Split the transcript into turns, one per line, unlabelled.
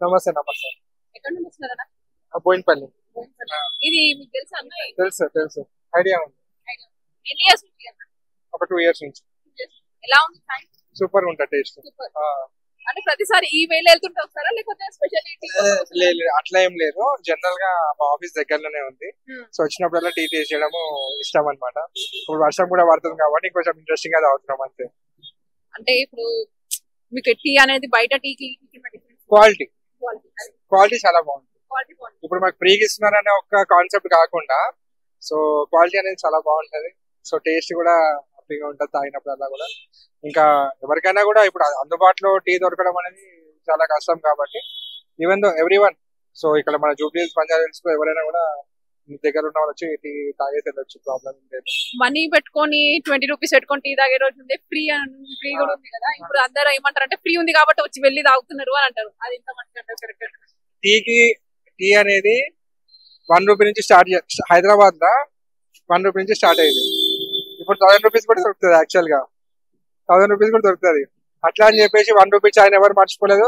నమస్తే నమస్తే.
ఎక్కడ నుంచి వస్తున్నారన్నా?
బోయినపల్లి.
ఇది మీకు తెలుసా అన్న?
తెలుసు తెలుసు, ఐడియా ఉంది.
ఎన్ని ఇయర్స్ నుంచి అన్న?
ఒక 2 years నుంచి.
ఎలా ఉంది సైన్స్?
సూపర్ ఉంటుంది టేస్ట్.
సూపర్. అంటే ప్రతిసారి ఈ వేళ వెళ్తుంటే వస్తారా లేకపోతే స్పెషాలిటీ?
లేదు అట్లా ఏం లేదు, జనరల్ గా మా ఆఫీస్ దగ్గరలోనే ఉంది. సో వచ్చినప్పుడల్లా టీ టేస్ట్ చేయడము ఇష్టం అనమాట. ఇప్పుడు వర్షం కూడా పడుతుంది కాబట్టి కొంచెం ఇంట్రెస్టింగ్ గా తాగుతున్నాం అంతే.
అంటే ఇప్పుడు మీకు టీ అనేది బయట టీకి
క్వాలిటీ చాలా బాగుంది. ఇప్పుడు మాకు ఫ్రీగా ఇస్తున్నారనే ఒక కాన్సెప్ట్ కాకుండా సో క్వాలిటీ అనేది చాలా బాగుంటది. సో టేస్ట్ కూడా హ్యాపీగా ఉంటుంది తాగినప్పుడల్లా కూడా. ఇంకా ఎవరికైనా కూడా ఇప్పుడు అందుబాటులో టీ దొరకడం అనేది చాలా కష్టం కాబట్టి ఈవెన్ దో ఎవ్రీవన్, సో ఇక్కడ మన జూబ్లీహిల్స్ బంజారాహిల్స్ లో ఎవరైనా కూడా దగ్గర ఉన్న వాళ్ళు వచ్చి టీ తాగేసి వెళ్ళొచ్చు, ప్రాబ్లం లేదు.
మనీ పెట్టుకొని 20 రూపీస్ పెట్టుకొని టీ తాగే రోజు ఉంది, ఫ్రీ ఫ్రీ కూడా ఉంది కదా. ఇప్పుడు అందరూ ఏమంటారు అంటే ఫ్రీ ఉంది కాబట్టి వచ్చి వెళ్ళి తాగుతున్నారు అని అంటారు. అది ఎంత మంచిగా అంటారు? కరెక్ట్.
టీ అనేది 1 రూపీ నుంచి స్టార్ట్, హైదరాబాద్ లో 1 రూపీ నుంచి స్టార్ట్ అయ్యింది. ఇప్పుడు 1000 రూపీస్ కూడా దొరుకుతుంది. యాక్చువల్ గా 1000 రూపీస్ కూడా దొరుకుతుంది. అట్లా అని చెప్పేసి 1 రూపీ చాయ్ ఎవరు మర్చిపోలేదు.